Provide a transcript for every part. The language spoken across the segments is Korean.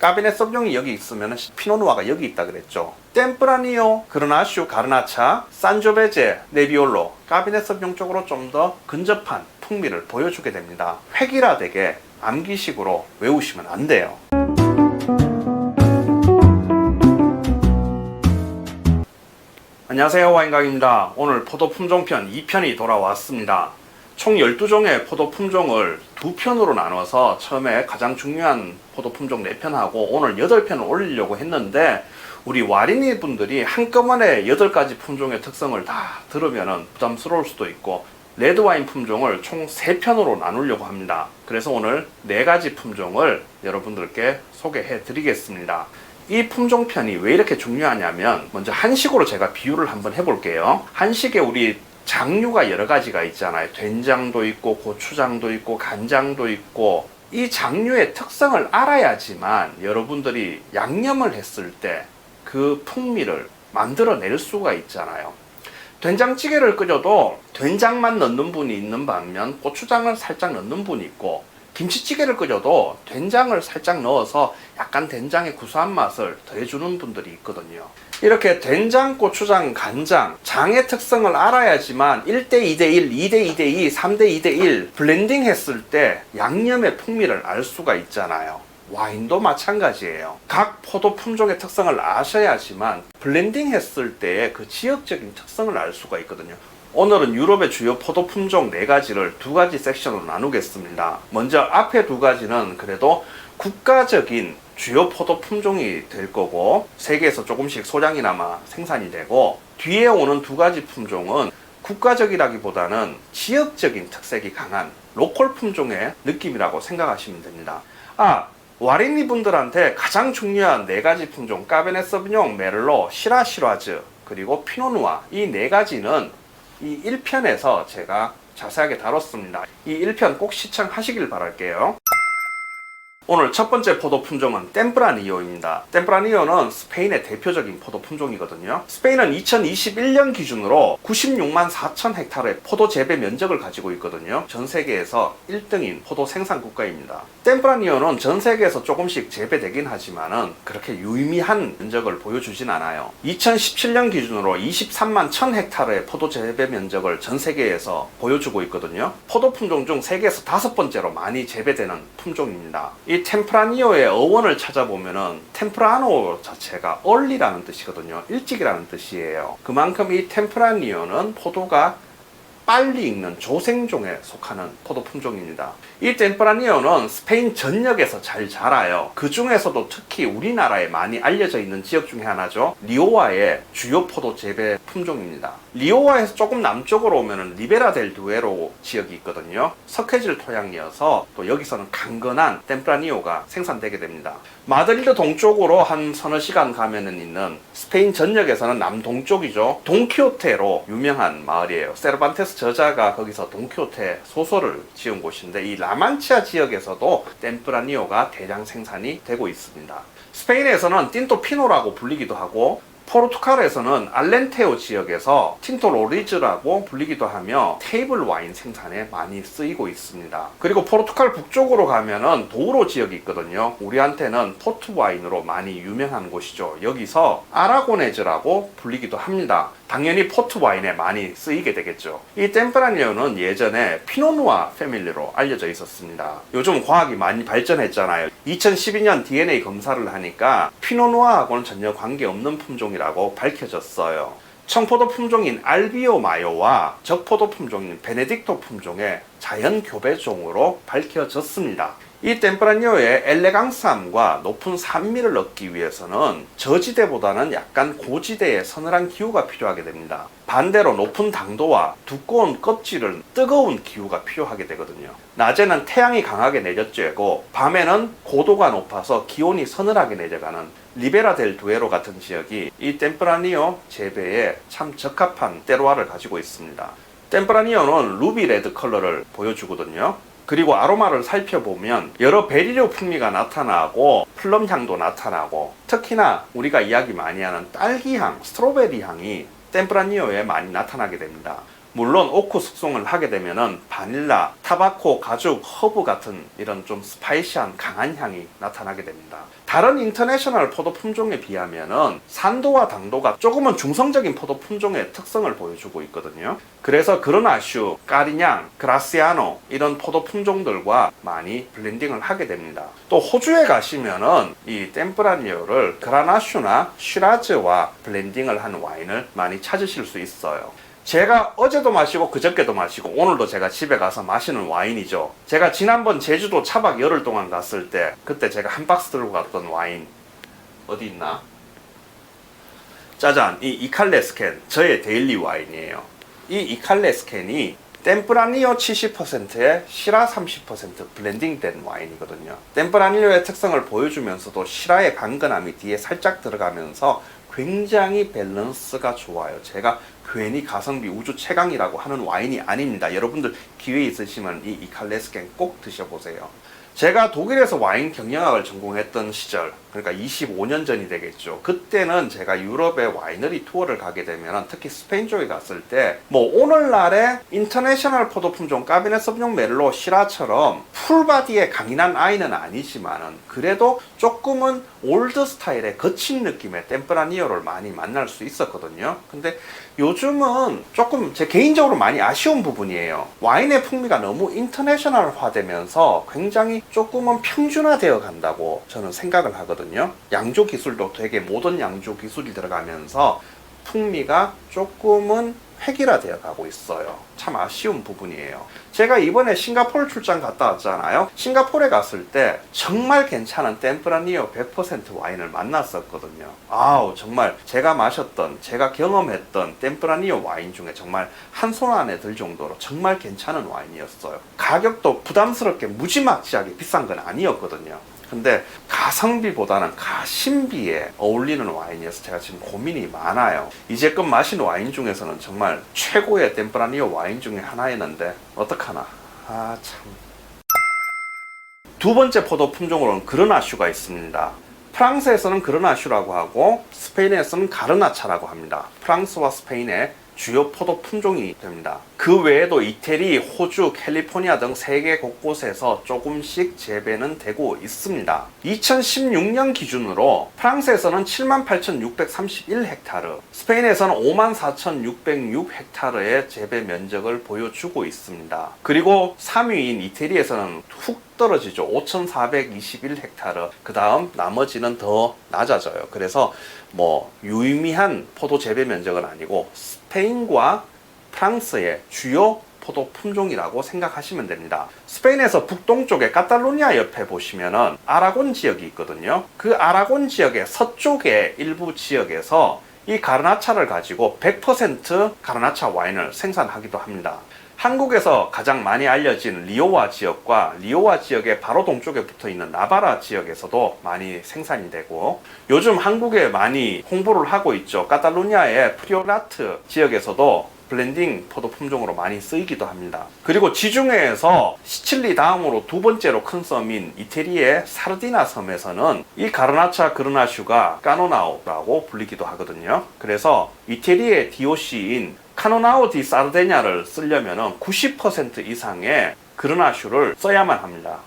까베네 소비뇽이 여기 있으면 피노누아가 여기 있다 그랬죠. 템프라니오, 그르나슈, 가르나차, 산조베제, 네비올로, 까베네 소비뇽 쪽으로 좀 더 근접한 풍미를 보여주게 됩니다. 획일화되게 암기식으로 외우시면 안 돼요. 안녕하세요, 와인강입니다. 오늘 포도 품종편 2편이 돌아왔습니다. 총 12종의 포도 품종을 2편으로 나눠서 처음에 가장 중요한 포도 품종 4편하고 오늘 8편을 올리려고 했는데 우리 와리니 분들이 한꺼번에 8가지 품종의 특성을 다 들으면 부담스러울 수도 있고 레드와인 품종을 총 3편으로 나누려고 합니다. 그래서 오늘 4가지 품종을 여러분들께 소개해 드리겠습니다. 이 품종편이 왜 이렇게 중요하냐면 먼저 한식으로 제가 비유를 한번 해볼게요. 한식에 우리 장류가 여러 가지가 있잖아요. 된장도 있고 고추장도 있고 간장도 있고 이 장류의 특성을 알아야지만 여러분들이 양념을 했을 때 그 풍미를 만들어낼 수가 있잖아요. 된장찌개를 끓여도 된장만 넣는 분이 있는 반면 고추장을 살짝 넣는 분이 있고 김치찌개를 끓여도 된장을 살짝 넣어서 약간 된장의 구수한 맛을 더해주는 분들이 있거든요. 이렇게 된장, 고추장, 간장, 장의 특성을 알아야지만 1대 2대1, 2대 2대2, 3대 2대1 블렌딩 했을 때 양념의 풍미를 알 수가 있잖아요. 와인도 마찬가지예요. 각 포도 품종의 특성을 아셔야지만 블렌딩 했을 때의 그 지역적인 특성을 알 수가 있거든요. 오늘은 유럽의 주요 포도 품종 4가지를 2가지 섹션으로 나누겠습니다. 먼저 앞에 2가지는 그래도 국가적인 주요 포도 품종이 될 거고 세계에서 조금씩 소량이나마 생산이 되고 뒤에 오는 2가지 품종은 국가적이라기보다는 지역적인 특색이 강한 로컬 품종의 느낌이라고 생각하시면 됩니다. 와리니 분들한테 가장 중요한 4가지 품종 까베네 소비뇽, 메를로, 시라시라즈 그리고 피노누아 이 4가지는 이 1편에서 제가 자세하게 다뤘습니다. 이 1편 꼭 시청하시길 바랄게요. 오늘 첫 번째 포도 품종은 템프라니오입니다. 템프라니오는 스페인의 대표적인 포도 품종이거든요. 스페인은 2021년 기준으로 96만 4천 헥타르의 포도 재배 면적을 가지고 있거든요. 전 세계에서 1등인 포도 생산 국가입니다. 템프라니오는 전 세계에서 조금씩 재배되긴 하지만은 그렇게 유의미한 면적을 보여주진 않아요. 2017년 기준으로 23만 1000 헥타르의 포도 재배 면적을 전 세계에서 보여주고 있거든요. 포도 품종 중 세계에서 5번째로 많이 재배되는 품종입니다. 이 템프라니오의 어원을 찾아보면은 템프라노 자체가 early라는 뜻이거든요. 일찍이라는 뜻이에요. 그만큼 이 템프라니오는 포도가 빨리 익는 조생종에 속하는 포도 품종입니다. 이 템프라니오는 스페인 전역에서 잘 자라요. 그 중에서도 특히 우리나라에 많이 알려져 있는 지역 중에 하나죠. 리오와의 주요 포도 재배 품종입니다. 리오와에서 조금 남쪽으로 오면 리베라 델 두에로 지역이 있거든요. 석회질 토양이어서 또 여기서는 강건한 템프라니오가 생산되게 됩니다. 마드리드 동쪽으로 한 서너 시간 가면은 있는 스페인 전역에서는 남동쪽이죠. 돈키호테로 유명한 마을이에요. 세르반테스 저자가 거기서 돈키호테 소설을 지은 곳인데 이 라만치아 지역에서도 템프라니오가 대량 생산이 되고 있습니다. 스페인에서는 틴토 피노라고 불리기도 하고 포르투갈에서는 알렌테오 지역에서 틴토 로리즈라고 불리기도 하며 테이블 와인 생산에 많이 쓰이고 있습니다. 그리고 포르투갈 북쪽으로 가면은 도우로 지역이 있거든요. 우리한테는 포트 와인으로 많이 유명한 곳이죠. 여기서 아라고네즈라고 불리기도 합니다. 당연히 포트 와인에 많이 쓰이게 되겠죠. 이 템프라니오는 예전에 피노누아 패밀리로 알려져 있었습니다. 요즘 과학이 많이 발전했잖아요. 2012년 DNA 검사를 하니까 피노누아하고는 전혀 관계없는 품종이라고 밝혀졌어요. 청포도 품종인 알비오 마요와 적포도 품종인 베네딕토 품종의 자연 교배종으로 밝혀졌습니다. 이 템프라니오의 엘레강스함과 높은 산미를 얻기 위해서는 저지대보다는 약간 고지대의 서늘한 기후가 필요하게 됩니다. 반대로 높은 당도와 두꺼운 껍질은 뜨거운 기후가 필요하게 되거든요. 낮에는 태양이 강하게 내려쬐고 밤에는 고도가 높아서 기온이 서늘하게 내려가는 리베라 델 두에로 같은 지역이 이 템프라니오 재배에 참 적합한 테로와를 가지고 있습니다. 템프라니오는 루비 레드 컬러를 보여주거든요. 그리고 아로마를 살펴보면 여러 베리류 풍미가 나타나고 플럼 향도 나타나고 특히나 우리가 이야기 많이 하는 딸기 향, 스트로베리 향이 템프라니오에 많이 나타나게 됩니다. 물론 오크 숙성을 하게 되면은 바닐라, 타바코, 가죽, 허브 같은 이런 좀 스파이시한 강한 향이 나타나게 됩니다. 다른 인터내셔널 포도 품종에 비하면은 산도와 당도가 조금은 중성적인 포도 품종의 특성을 보여주고 있거든요. 그래서 그르나슈, 까리냥, 그라시아노 이런 포도 품종들과 많이 블렌딩을 하게 됩니다. 또 호주에 가시면은 이 템프라니오를 그라나슈나 쉬라즈와 블렌딩을 한 와인을 많이 찾으실 수 있어요. 제가 어제도 마시고 그저께도 마시고 오늘도 제가 집에 가서 마시는 와인이죠. 제가 지난번 제주도 차박 열흘 동안 갔을 때 그때 제가 한 박스 들고 갔던 와인 어디 있나? 짜잔, 이 이칼레스캔 저의 데일리 와인이에요. 이 이칼레스캔이 템프라니오 70%에 시라 30% 블렌딩된 와인이거든요. 템프라니오의 특성을 보여주면서도 시라의 강건함이 뒤에 살짝 들어가면서 굉장히 밸런스가 좋아요. 제가 괜히 가성비 우주 최강이라고 하는 와인이 아닙니다. 여러분들 기회 있으시면 이 이칼레스캔 꼭 드셔보세요. 제가 독일에서 와인 경영학을 전공했던 시절, 그러니까 25년 전이 되겠죠. 그때는 제가 유럽의 와이너리 투어를 가게 되면 특히 스페인 쪽에 갔을 때 뭐 오늘날의 인터내셔널 포도 품종 까베네 소비뇽 메를로 시라처럼 풀바디의 강인한 아이는 아니지만은 그래도 조금은 올드 스타일의 거친 느낌의 템프라니오를 많이 만날 수 있었거든요. 근데 요즘은 조금 제 개인적으로 많이 아쉬운 부분이에요. 와인의 풍미가 너무 인터내셔널화 되면서 굉장히 조금은 평준화되어 간다고 저는 생각을 하거든요. 양조 기술도 되게 모던 양조 기술이 들어가면서 풍미가 조금은 획일화되어 가고 있어요. 참 아쉬운 부분이에요. 제가 이번에 싱가포르 출장 갔다 왔잖아요. 싱가포르에 갔을 때 정말 괜찮은 템프라니오 100% 와인을 만났었거든요. 아우, 정말 제가 마셨던, 제가 경험했던 템프라니오 와인 중에 정말 한 손 안에 들 정도로 정말 괜찮은 와인이었어요. 가격도 부담스럽게 무지막지하게 비싼 건 아니었거든요. 근데 가성비보다는 가심비에 어울리는 와인이어서 제가 지금 고민이 많아요. 이제껏 마신 와인 중에서는 정말 최고의 템프라니오 와인 중에 하나였는데 어떡하나. 아 참. 두 번째 포도 품종으로는 그르나슈가 있습니다. 프랑스에서는 그르나슈라고 하고 스페인에서는 가르나차라고 합니다. 프랑스와 스페인의 주요 포도 품종이 됩니다. 그 외에도 이태리, 호주, 캘리포니아 등 세계 곳곳에서 조금씩 재배는 되고 있습니다. 2016년 기준으로 프랑스에서는 78,631헥타르, 스페인에서는 54,606헥타르의 재배 면적을 보여주고 있습니다. 그리고 3위인 이태리에서는 훅 떨어지죠. 5,421헥타르. 그 다음 나머지는 더 낮아져요. 그래서 뭐 유의미한 포도 재배 면적은 아니고 스페인과 프랑스의 주요 포도 품종이라고 생각하시면 됩니다. 스페인에서 북동쪽에 카탈루냐 옆에 보시면은 아라곤 지역이 있거든요. 그 아라곤 지역의 서쪽의 일부 지역에서 이 가르나차를 가지고 100% 가르나차 와인을 생산하기도 합니다. 한국에서 가장 많이 알려진 리오와 지역과 리오와 지역의 바로 동쪽에 붙어 있는 나바라 지역에서도 많이 생산이 되고, 요즘 한국에 많이 홍보를 하고 있죠. 카탈루냐의 프리오라트 지역에서도 블렌딩 포도 품종으로 많이 쓰이기도 합니다. 그리고 지중해에서 시칠리 다음으로 두 번째로 큰 섬인 이태리의 사르디나 섬에서는 이 가르나차 그르나슈가 까노나오라고 불리기도 하거든요. 그래서 이태리의 DOC인 카노나오 디 사르데냐를 쓰려면 90% 이상의 그르나슈를 써야만 합니다.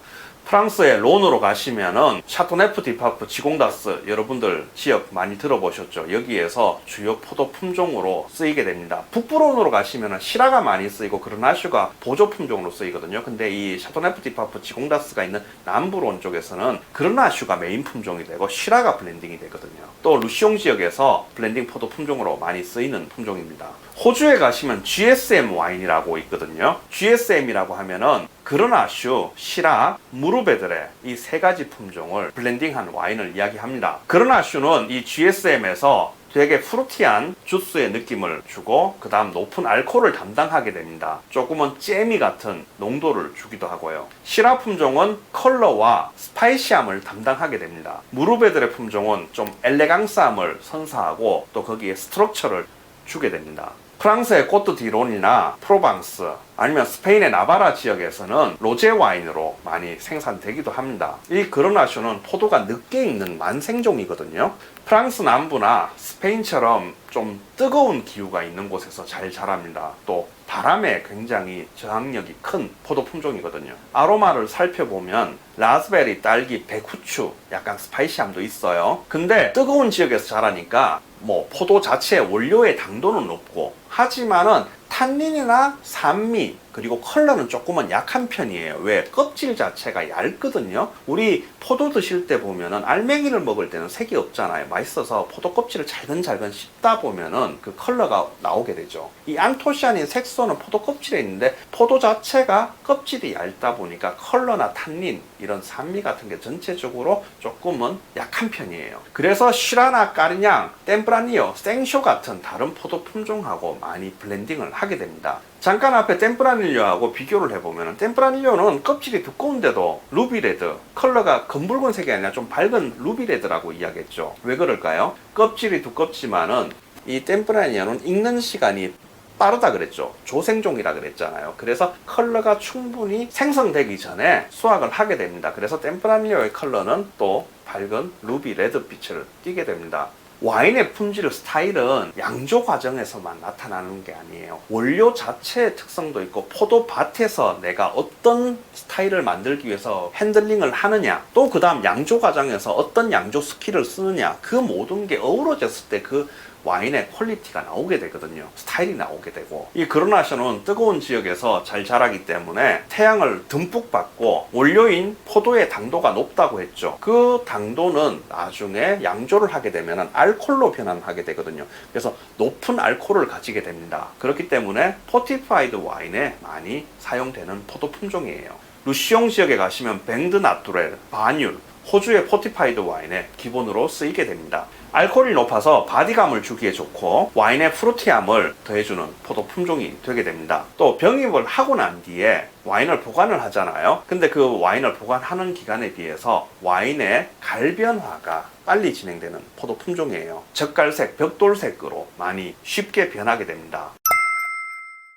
프랑스의 론으로 가시면은 샤토네프 디파프 지공다스, 여러분들 지역 많이 들어보셨죠? 여기에서 주요 포도 품종으로 쓰이게 됩니다. 북부론으로 가시면은 시라가 많이 쓰이고 그르나슈가 보조 품종으로 쓰이거든요. 근데 이 샤토네프 디파프 지공다스가 있는 남부론 쪽에서는 그르나슈가 메인 품종이 되고 시라가 블렌딩이 되거든요. 또 루시옹 지역에서 블렌딩 포도 품종으로 많이 쓰이는 품종입니다. 호주에 가시면 GSM 와인이라고 있거든요. GSM이라고 하면은 그르나슈, 시라, 무르베드레 이 세 가지 품종을 블렌딩한 와인을 이야기합니다. 그르나슈는 이 GSM에서 되게 프루티한 주스의 느낌을 주고 그 다음 높은 알코올을 담당하게 됩니다. 조금은 잼이 같은 농도를 주기도 하고요. 시라 품종은 컬러와 스파이시함을 담당하게 됩니다. 무르베드레 품종은 좀 엘레강스함을 선사하고 또 거기에 스트럭처를 주게 됩니다. 프랑스의 코트 디론이나 프로방스 아니면 스페인의 나바라 지역에서는 로제 와인으로 많이 생산되기도 합니다. 이 그르나슈는 포도가 늦게 익는 만생종이거든요. 프랑스 남부나 스페인처럼 좀 뜨거운 기후가 있는 곳에서 잘 자랍니다. 또 바람에 굉장히 저항력이 큰 포도 품종이거든요. 아로마를 살펴보면 라즈베리, 딸기, 백후추, 약간 스파이시함도 있어요. 근데 뜨거운 지역에서 자라니까 뭐 포도 자체의 원료의 당도는 높고, 하지만은 탄닌이나 산미 그리고 컬러는 조금은 약한 편이에요. 왜? 껍질 자체가 얇거든요. 우리 포도 드실 때 보면은 알맹이를 먹을 때는 색이 없잖아요. 맛있어서 포도 껍질을 잘근잘근 씹다 보면은 그 컬러가 나오게 되죠. 이 안토시아닌 색소는 포도 껍질에 있는데, 포도 자체가 껍질이 얇다 보니까 컬러나 탄닌 이런 산미 같은 게 전체적으로 조금은 약한 편이에요. 그래서 시라나, 까르냥, 템프라니오, 생쇼 같은 다른 포도 품종하고 많이 블렌딩을 하게 됩니다. 잠깐 앞에 템프라닐료하고 비교를 해보면, 템프라닐료는 껍질이 두꺼운데도 루비레드, 컬러가 검붉은색이 아니라 좀 밝은 루비레드라고 이야기했죠. 왜 그럴까요? 껍질이 두껍지만은 이 템프라닐료는 익는 시간이 빠르다 그랬죠. 조생종이라 그랬잖아요. 그래서 컬러가 충분히 생성되기 전에 수확을 하게 됩니다. 그래서 템프라닐료의 컬러는 또 밝은 루비 레드 빛을 띠게 됩니다. 와인의 품질 스타일은 양조 과정에서만 나타나는 게 아니에요. 원료 자체의 특성도 있고, 포도밭에서 내가 어떤 스타일을 만들기 위해서 핸들링을 하느냐, 또 그 다음 양조 과정에서 어떤 양조 스킬을 쓰느냐, 그 모든 게 어우러졌을 때 그 와인의 퀄리티가 나오게 되거든요. 스타일이 나오게 되고, 이 그르나셔는 뜨거운 지역에서 잘 자라기 때문에 태양을 듬뿍 받고 원료인 포도의 당도가 높다고 했죠. 그 당도는 나중에 양조를 하게 되면 알코올로 변환하게 되거든요. 그래서 높은 알코올을 가지게 됩니다. 그렇기 때문에 포티파이드 와인에 많이 사용되는 포도 품종이에요. 루시옹 지역에 가시면 뱅드 나뚜렐, 바뇰, 호주의 포티파이드 와인에 기본으로 쓰이게 됩니다. 알코올이 높아서 바디감을 주기에 좋고, 와인의 프루티함을 더해주는 포도 품종이 되게 됩니다. 또 병입을 하고 난 뒤에 와인을 보관을 하잖아요. 근데 그 와인을 보관하는 기간에 비해서 와인의 갈변화가 빨리 진행되는 포도 품종이에요. 젓갈색, 벽돌색으로 많이 쉽게 변하게 됩니다.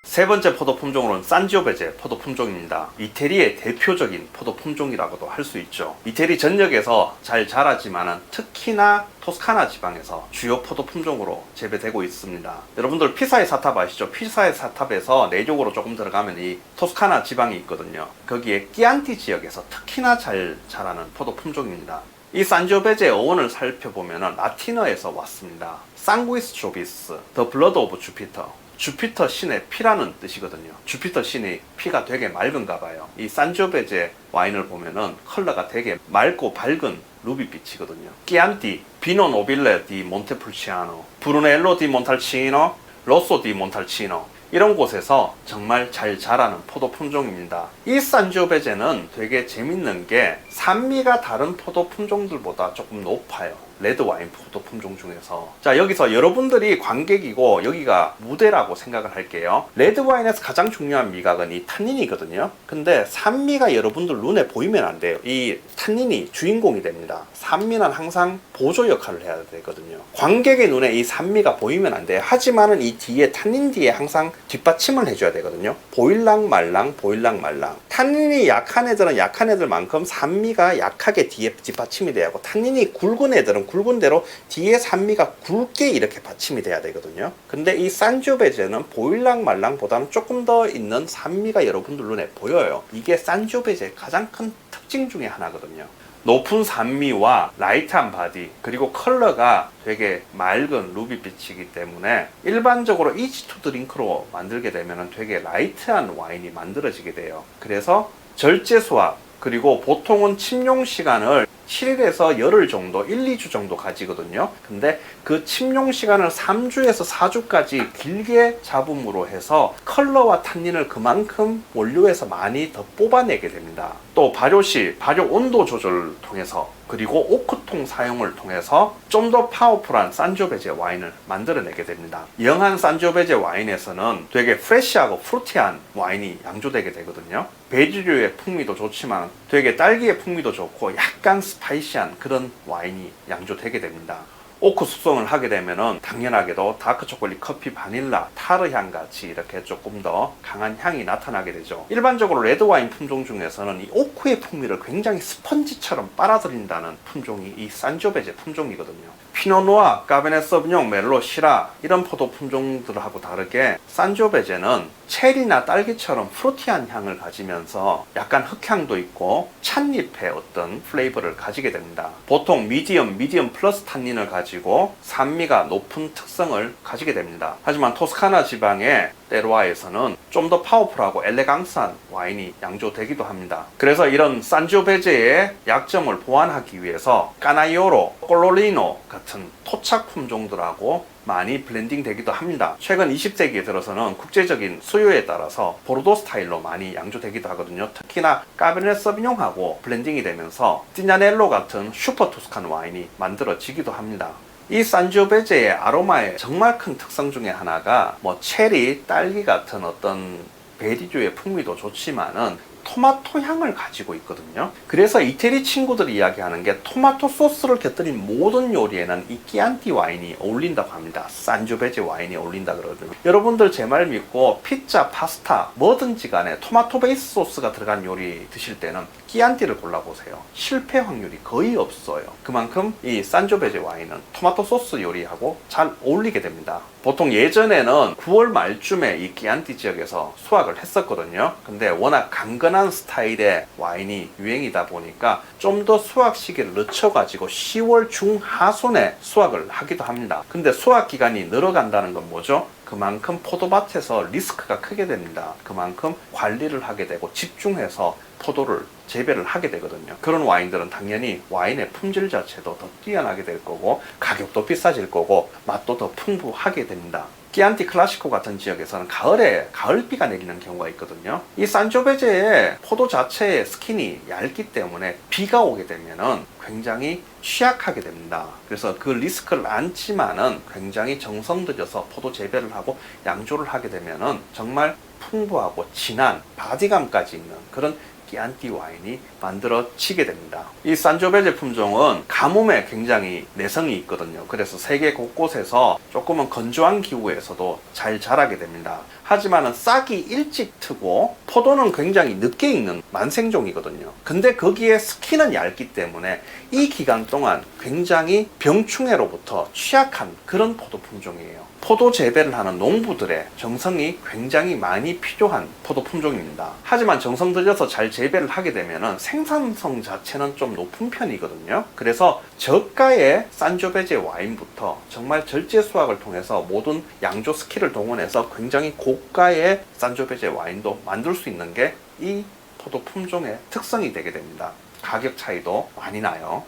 세 번째 포도 품종으로는 산지오베제 포도 품종입니다. 이태리의 대표적인 포도 품종이라고도 할 수 있죠. 이태리 전역에서 잘 자라지만은 특히나 토스카나 지방에서 주요 포도 품종으로 재배되고 있습니다. 여러분들 피사의 사탑 아시죠? 피사의 사탑에서 내륙으로 조금 들어가면 이 토스카나 지방이 있거든요. 거기에 끼안티 지역에서 특히나 잘 자라는 포도 품종입니다. 이 산지오베제의 어원을 살펴보면 라틴어에서 왔습니다. 상구이스 조비스, 더 블러드 오브 주피터. 주피터 신의 피라는 뜻이거든요. 주피터 신의 피가 되게 맑은가 봐요. 이 산지오베제 와인을 보면은 컬러가 되게 맑고 밝은 루비빛이거든요. 끼안티, 비노 노빌레 디 몬테풀치아노, 브루넬로 디 몬탈치노, 로소 디 몬탈치노, 이런 곳에서 정말 잘 자라는 포도 품종입니다. 이 산지오베제는 되게 재밌는 게 산미가 다른 포도 품종들보다 조금 높아요. 레드 와인 포도 품종 중에서. 자, 여기서 여러분들이 관객이고 여기가 무대라고 생각을 할게요. 레드 와인에서 가장 중요한 미각은 이 탄닌이거든요. 근데 산미가 여러분들 눈에 보이면 안 돼요. 이 탄닌이 주인공이 됩니다. 산미는 항상 보조 역할을 해야 되거든요. 관객의 눈에 이 산미가 보이면 안 돼요. 하지만은 이 뒤에 탄닌 뒤에 항상 뒷받침을 해줘야 되거든요. 보일랑 말랑 보일랑 말랑. 탄닌이 약한 애들은 약한 애들만큼 산미가 약하게 뒤에 뒷받침이 돼야 하고, 탄닌이 굵은 애들은 굵은 대로 뒤에 산미가 굵게 이렇게 받침이 돼야 되거든요. 근데 이 산지오베제는 보일랑 말랑보다는 조금 더 있는 산미가 여러분들 눈에 보여요. 이게 산지오베제의 가장 큰 특징 중에 하나거든요. 높은 산미와 라이트한 바디, 그리고 컬러가 되게 맑은 루비빛이기 때문에 일반적으로 이지2 드링크로 만들게 되면 되게 라이트한 와인이 만들어지게 돼요. 그래서 절제 수확, 그리고 보통은 침용 시간을 7일에서 열흘 정도, 1, 2주 정도 가지거든요. 근데 그 침용 시간을 3주에서 4주까지 길게 잡음으로 해서 컬러와 탄닌을 그만큼 원료에서 많이 더 뽑아내게 됩니다. 또 발효 시 발효 온도 조절을 통해서, 그리고 오크통 사용을 통해서 좀 더 파워풀한 산지오베제 와인을 만들어내게 됩니다. 영한 산지오베제 와인에서는 되게 프레시하고 프루티한 와인이 양조되게 되거든요. 베리류의 풍미도 좋지만 되게 딸기의 풍미도 좋고 약간 스파이시한 그런 와인이 양조되게 됩니다. 오크 숙성을 하게 되면은 당연하게도 다크 초콜릿, 커피, 바닐라, 타르 향 같이 이렇게 조금 더 강한 향이 나타나게 되죠. 일반적으로 레드 와인 품종 중에서는 이 오크의 풍미를 굉장히 스펀지처럼 빨아들인다는 품종이 이 산지오베제 품종이거든요. 피노누아, 까베네 소비뇽, 멜로, 시라 이런 포도 품종들하고 다르게 산조베제는 체리나 딸기처럼 프루티한 향을 가지면서 약간 흑향도 있고 찻잎의 어떤 플레이버를 가지게 됩니다. 보통 미디엄 플러스 탄닌을 가지고 산미가 높은 특성을 가지게 됩니다. 하지만 토스카나 지방의 테루아에서는 좀 더 파워풀하고 엘레강스한 와인이 양조되기도 합니다. 그래서 이런 산조베제의 약점을 보완하기 위해서 까나이오로, 꼴로리노 같은 토착 품종들하고 많이 블렌딩 되기도 합니다. 최근 20세기에 들어서는 국제적인 수요에 따라서 보르도 스타일로 많이 양조되기도 하거든요. 특히나 까베르네 소비뇽하고 블렌딩이 되면서 티냐넬로 같은 슈퍼 토스칸 와인이 만들어지기도 합니다. 이 산조베제의 아로마의 정말 큰 특성 중에 하나가 체리, 딸기 같은 어떤 베리류의 풍미도 좋지만은 토마토 향을 가지고 있거든요. 그래서 이태리 친구들이 이야기하는 게 토마토 소스를 곁들인 모든 요리에는 이 끼안티 와인이 어울린다고 합니다. 산조베제 와인이 어울린다 그러거든요. 여러분들 제 말 믿고 피자, 파스타 뭐든지 간에 토마토 베이스 소스가 들어간 요리 드실 때는 끼안티를 골라보세요. 실패 확률이 거의 없어요. 그만큼 이 산조베제 와인은 토마토 소스 요리하고 잘 어울리게 됩니다. 보통 예전에는 9월 말쯤에 이 끼안티 지역에서 수확을 했었거든요. 근데 워낙 강건한 스타일의 와인이 유행이다 보니까 좀 더 수확 시기를 늦춰가지고 10월 중하순에 수확을 하기도 합니다. 근데 수확 기간이 늘어간다는 건 뭐죠? 그만큼 포도밭에서 리스크가 크게 됩니다. 그만큼 관리를 하게 되고 집중해서 포도를 재배를 하게 되거든요. 그런 와인들은 당연히 와인의 품질 자체도 더 뛰어나게 될 거고 가격도 비싸질 거고 맛도 더 풍부하게 됩니다. 끼안티 클라시코 같은 지역에서는 가을에 가을비가 내리는 경우가 있거든요. 이 산조베제의 포도 자체의 스킨이 얇기 때문에 비가 오게 되면은 굉장히 취약하게 됩니다. 그래서 그 리스크를 안지만은 굉장히 정성 들여서 포도 재배를 하고 양조를 하게 되면은 정말 풍부하고 진한 바디감까지 있는 그런 끼안티 와인이 만들어지게 됩니다. 이 산조베제 품종은 가뭄에 굉장히 내성이 있거든요. 그래서 세계 곳곳에서 조금은 건조한 기후에서도 잘 자라게 됩니다. 하지만은 싹이 일찍 트고 포도는 굉장히 늦게 익는 만생종이거든요. 근데 거기에 스킨은 얇기 때문에 이 기간 동안 굉장히 병충해로부터 취약한 그런 포도 품종이에요. 포도 재배를 하는 농부들의 정성이 굉장히 많이 필요한 포도 품종입니다. 하지만 정성 들여서 잘 재배를 하게 되면 생산성 자체는 좀 높은 편이거든요. 그래서 저가의 산조베제 와인부터 정말 절제 수확을 통해서 모든 양조 스킬을 동원해서 굉장히 고가의 산조베제 와인도 만들 수 있는 게 이 포도 품종의 특성이 되게 됩니다. 가격 차이도 많이 나요.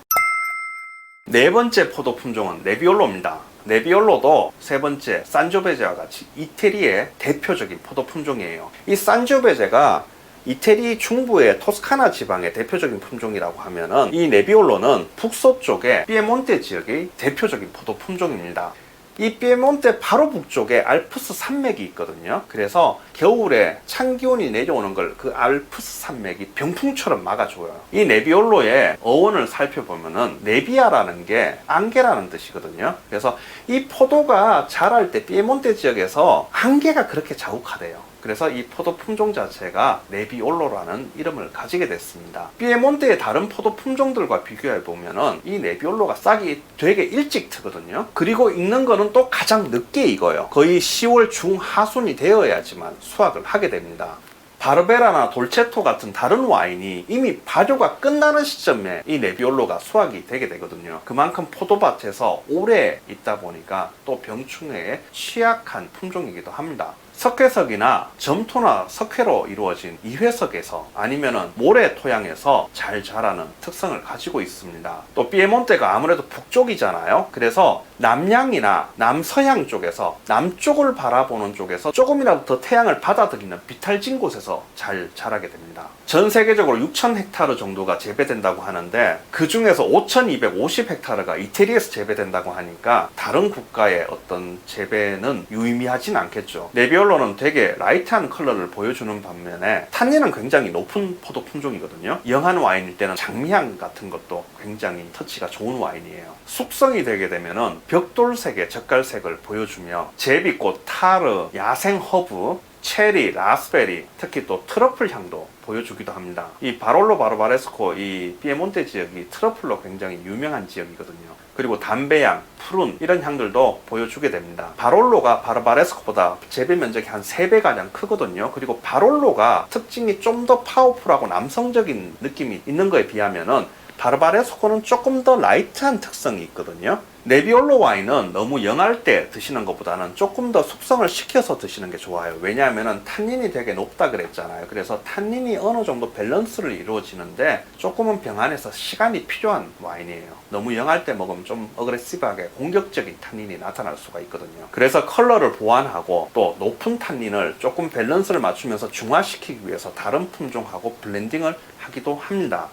네 번째 포도 품종은 네비올로입니다. 네비올로도 세 번째 산조베제와 같이 이태리의 대표적인 포도 품종이에요. 이 산조베제가 이태리 중부의 토스카나 지방의 대표적인 품종이라고 하면은 이 네비올로는 북서쪽의 피에몬테 지역의 대표적인 포도 품종입니다. 이 피에몬테 바로 북쪽에 알프스 산맥이 있거든요. 그래서 겨울에 찬 기온이 내려오는 걸 그 알프스 산맥이 병풍처럼 막아줘요. 이 네비올로의 어원을 살펴보면은 네비아라는 게 안개라는 뜻이거든요. 그래서 이 포도가 자랄 때 피에몬테 지역에서 안개가 그렇게 자욱하대요. 그래서 이 포도 품종 자체가 네비올로라는 이름을 가지게 됐습니다. 피에몬테의 다른 포도 품종들과 비교해 보면은 이 네비올로가 싹이 되게 일찍 트거든요. 그리고 익는 거는 또 가장 늦게 익어요. 거의 10월 중하순이 되어야지만 수확을 하게 됩니다. 바르베라나 돌체토 같은 다른 와인이 이미 발효가 끝나는 시점에 이 네비올로가 수확이 되게 되거든요. 그만큼 포도밭에서 오래 있다 보니까 또 병충해에 취약한 품종이기도 합니다. 석회석이나 점토나 석회로 이루어진 이회석에서 아니면은 모래 토양에서 잘 자라는 특성을 가지고 있습니다. 또 피에몬테가 아무래도 북쪽이잖아요. 그래서 남양이나 남서양 쪽에서 남쪽을 바라보는 쪽에서 조금이라도 더 태양을 받아들이는 비탈진 곳에서 잘 자라게 됩니다. 전 세계적으로 6,000헥타르 정도가 재배된다고 하는데 그 중에서 5,250헥타르가 이태리에서 재배된다고 하니까 다른 국가의 어떤 재배는 유의미하진 않겠죠. 네비올로는 되게 라이트한 컬러를 보여주는 반면에 탄닌은 굉장히 높은 포도 품종이거든요. 영한 와인일 때는 장미향 같은 것도 굉장히 터치가 좋은 와인이에요. 숙성이 되게 되면은 벽돌색의 젓갈색을 보여주며 제비꽃, 타르, 야생 허브, 체리, 라스베리, 특히 또 트러플 향도 보여주기도 합니다. 이 바롤로 바르바레스코 이 피에몬테 지역이 트러플로 굉장히 유명한 지역이거든요. 그리고 담배향, 푸른 이런 향들도 보여주게 됩니다. 바롤로가 바르바레스코보다 재배 면적이 한 3배 가량 크거든요. 그리고 바롤로가 특징이 좀 더 파워풀하고 남성적인 느낌이 있는 거에 비하면은 바르바레스코는 조금 더 라이트한 특성이 있거든요. 네비올로 와인은 너무 영할 때 드시는 것보다는 조금 더 숙성을 시켜서 드시는 게 좋아요. 왜냐하면 탄닌이 되게 높다 그랬잖아요. 그래서 탄닌이 어느 정도 밸런스를 이루어지는데 조금은 병 안에서 시간이 필요한 와인이에요. 너무 영할 때 먹으면 좀 어그레시브하게 공격적인 탄닌이 나타날 수가 있거든요. 그래서 컬러를 보완하고 또 높은 탄닌을 조금 밸런스를 맞추면서 중화시키기 위해서 다른 품종하고 블렌딩을 하기도 합니다.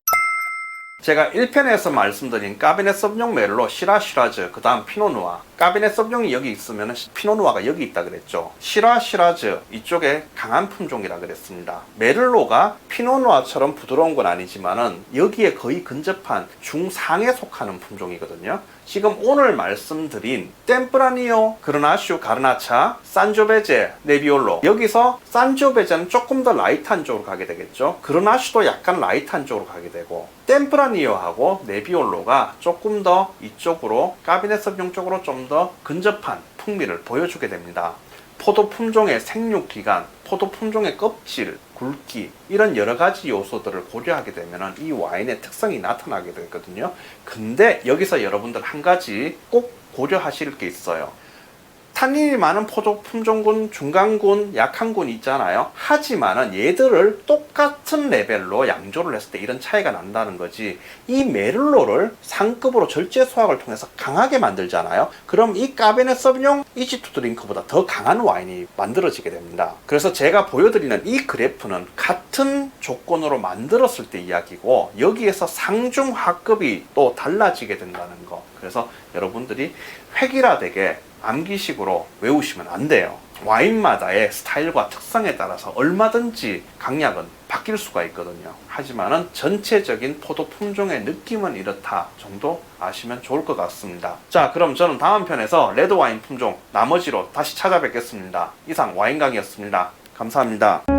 제가 1편에서 말씀드린 까베네 소비뇽 메를로, 시라, 시라즈, 그 다음 피노누아. 까베네 소비뇽이 여기 있으면 피노누아가 여기 있다 그랬죠. 시라, 시라즈 이쪽에 강한 품종이라 그랬습니다. 메를로가 피노누아처럼 부드러운 건 아니지만은 여기에 거의 근접한 중상에 속하는 품종이거든요. 지금 오늘 말씀드린 템프라니오, 그르나슈, 가르나차, 산조베제, 네비올로, 여기서 산조베제는 조금 더 라이트한 쪽으로 가게 되겠죠. 그르나슈도 약간 라이트한 쪽으로 가게 되고, 템프라니오하고 네비올로가 조금 더 이쪽으로 까비네 소비뇽 쪽으로 좀 더 근접한 풍미를 보여주게 됩니다. 포도 품종의 생육기간, 포도 품종의 껍질, 굵기 이런 여러 가지 요소들을 고려하게 되면 이 와인의 특성이 나타나게 되거든요. 근데 여기서 여러분들 한 가지 꼭 고려하실 게 있어요. 탄닌이 많은 포도 품종군, 중간군, 약한군 있잖아요. 하지만은 얘들을 똑같은 레벨로 양조를 했을 때 이런 차이가 난다는 거지. 이 메를로를 상급으로 절제 수확을 통해서 강하게 만들잖아요. 그럼 이 까베네 소비뇽 이지 투 드링크보다 더 강한 와인이 만들어지게 됩니다. 그래서 제가 보여드리는 이 그래프는 같은 조건으로 만들었을 때 이야기고, 여기에서 상중 하급이 또 달라지게 된다는 거. 그래서 여러분들이 획일화되게 암기식으로 외우시면 안 돼요. 와인마다의 스타일과 특성에 따라서 얼마든지 강약은 바뀔 수가 있거든요. 하지만은 전체적인 포도 품종의 느낌은 이렇다 정도 아시면 좋을 것 같습니다. 자, 그럼 저는 다음 편에서 레드와인 품종 나머지로 다시 찾아뵙겠습니다. 이상 와인 강의였습니다. 감사합니다.